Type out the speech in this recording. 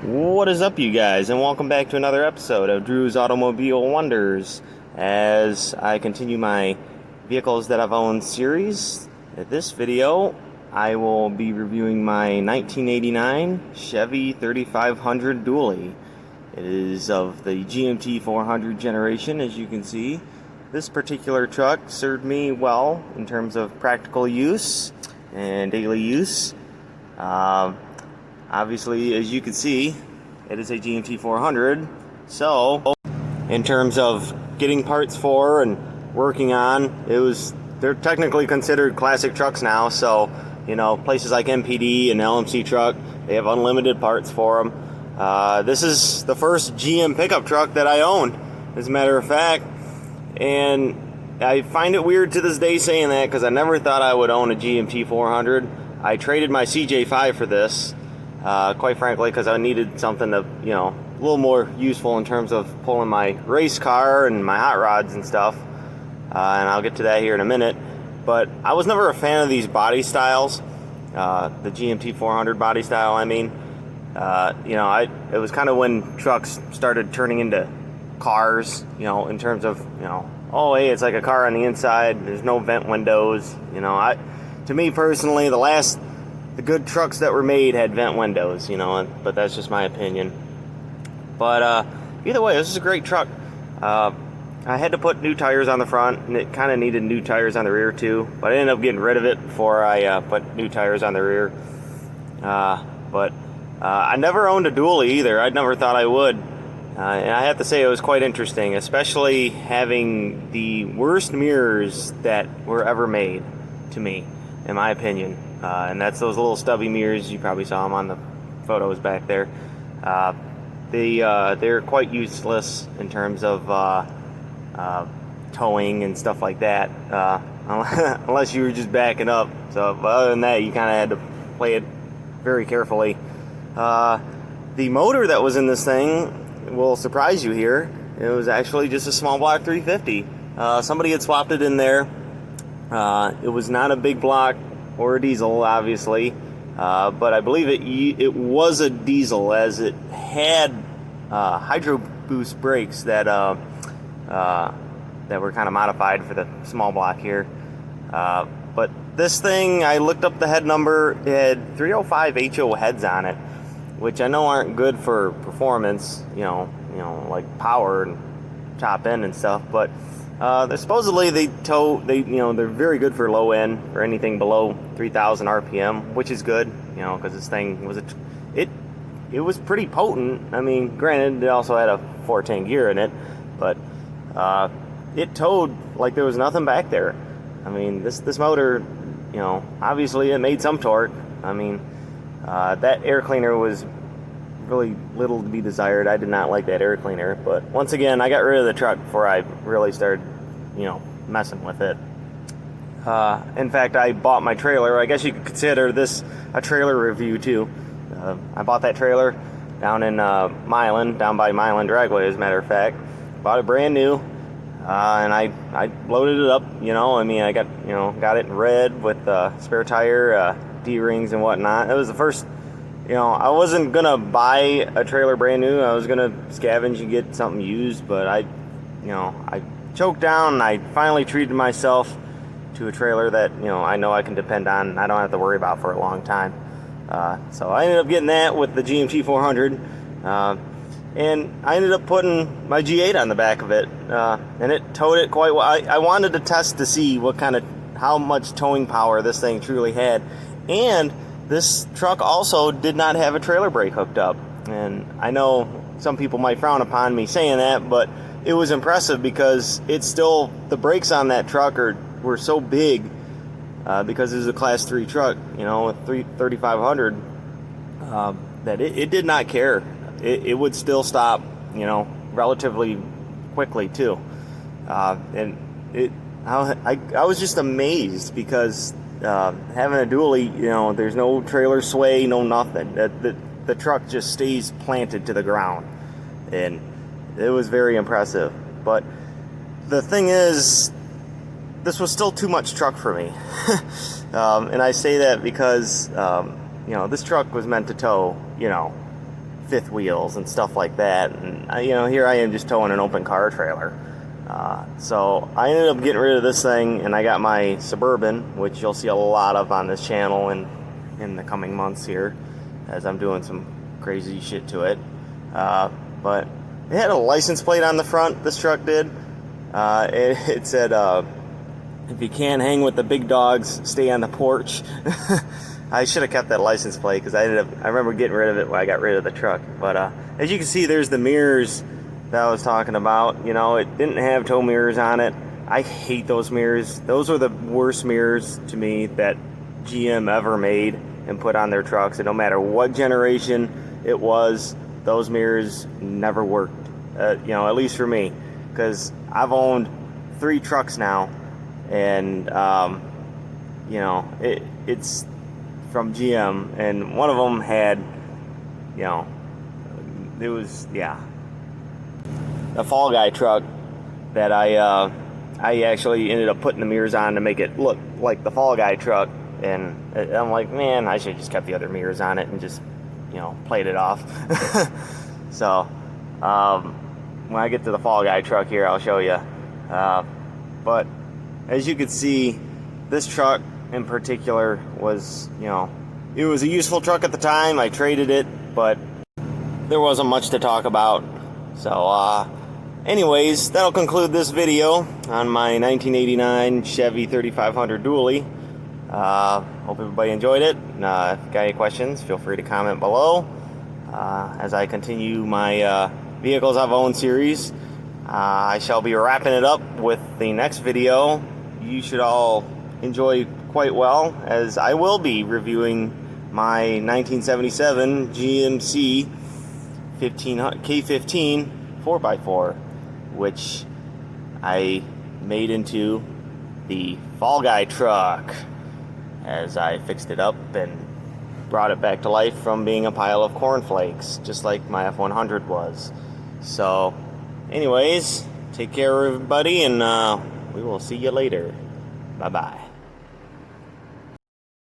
What is up, you guys, and welcome back to another episode of Drew's Automobile Wonders as I continue my Vehicles That I've Owned series. In this video, I will be reviewing my 1989 Chevy 3500 Dually. It is of the GMT 400 generation, as you can see. This particular truck served me well in terms of practical use and daily use. Obviously, as you can see, it is a GMT 400, so in terms of getting parts for and working on, they're technically considered classic trucks now, so, you know, places like MPD and LMC truck, they have unlimited parts for them. This is the first GM pickup truck that I own, as a matter of fact, and I find it weird to this day saying that because I never thought I would own a GMT 400. I traded my CJ5 for this. Quite frankly, because I needed something to, you know, a little more useful in terms of pulling my race car and my hot rods and stuff. And I'll get to that here in a minute. But I was never a fan of these body styles, the GMT 400 body style, I mean. It was kind of when trucks started turning into cars, you know, in terms of, you know, oh, hey, it's like a car on the inside, there's no vent windows, you know. To me personally, the good trucks that were made had vent windows, you know, but that's just my opinion. But either way, this is a great truck. I had to put new tires on the front, and it kind of needed new tires on the rear too, but I ended up getting rid of it before I put new tires on the rear. But I never owned a dually either. I never thought I would. And I have to say it was quite interesting, especially having the worst mirrors that were ever made, to me, in my opinion. And that's those little stubby mirrors. You probably saw them on the photos back there. They're quite useless in terms of towing and stuff like that, unless you were just backing up. So, but other than that, you kind of had to play it very carefully. The motor that was in this thing will surprise you here. It was actually just a small block 350. Somebody had swapped it in there. It was not a big block or a diesel, obviously, but I believe it was a diesel, as it had hydro boost brakes that were kind of modified for the small block here. But this thing, I looked up the head number. It had 305 HO heads on it, which I know aren't good for performance, you know, like power and top end and stuff, but they're supposedly they're very good for low end, for anything below 3,000 RPM, which is good, you know, because this thing was it was pretty potent. I mean, granted, it also had a 410 gear in it, but it towed like there was nothing back there. I mean, this motor, you know, obviously it made some torque. I mean, that air cleaner was really little to be desired. I did not like that air cleaner, but once again, I got rid of the truck before I really started, you know, messing with it. In fact, I bought my trailer. I guess you could consider this a trailer review too. I bought that trailer down in Milan, down by Milan Dragway, as a matter of fact. Bought it brand new, and I loaded it up. You know, I mean, I got it in red with spare tire, D-rings and whatnot. It was the first. You know, I wasn't gonna buy a trailer brand new. I was gonna scavenge and get something used, but I choked down, and I finally treated myself to a trailer that, you know I can depend on and I don't have to worry about for a long time. So I ended up getting that with the GMT 400, and I ended up putting my G8 on the back of it, and it towed it quite well. I wanted to test to see how much towing power this thing truly had, and this truck also did not have a trailer brake hooked up. And I know some people might frown upon me saying that, but it was impressive because the brakes on that truck were so big, because it was a class 3 truck, you know, with 3500, that it did not care. It would still stop, you know, relatively quickly too. And I was just amazed because having a dually, you know, there's no trailer sway, no nothing. The truck just stays planted to the ground, and it was very impressive. But the thing is, this was still too much truck for me. And I say that because, you know, this truck was meant to tow, you know, fifth wheels and stuff like that. And you know, here I am just towing an open car trailer. So I ended up getting rid of this thing, and I got my Suburban, which you'll see a lot of on this channel in the coming months here, as I'm doing some crazy shit to it. But it had a license plate on the front, this truck did. It said, if you can't hang with the big dogs, stay on the porch. I should have kept that license plate, because I remember getting rid of it when I got rid of the truck. But as you can see, there's the mirrors that I was talking about. You know, it didn't have tow mirrors on it. I hate those mirrors. Those are the worst mirrors to me that GM ever made and put on their trucks. And no matter what generation it was, those mirrors never worked. You know, at least for me, because I've owned 3 trucks now, and you know, it's from GM, and one of them had, you know, it was, yeah, the Fall Guy truck that I actually ended up putting the mirrors on to make it look like the Fall Guy truck, and I'm like, man, I should have just kept the other mirrors on it and just, you know, played it off. So when I get to the Fall Guy truck here, I'll show you. But as you can see, this truck in particular was, you know, it was a useful truck at the time. I traded it, but there wasn't much to talk about. So anyways, that'll conclude this video on my 1989 Chevy 3500 dually. Hope everybody enjoyed it. If you got any questions, feel free to comment below. As I continue my Vehicles I've Owned series, I shall be wrapping it up with the next video. You should all enjoy quite well, as I will be reviewing my 1977 GMC K15 4x4, which I made into the Fall Guy truck, as I fixed it up and brought it back to life from being a pile of cornflakes, just like my F100 was. So anyways, take care everybody, and we will see you later. Bye bye.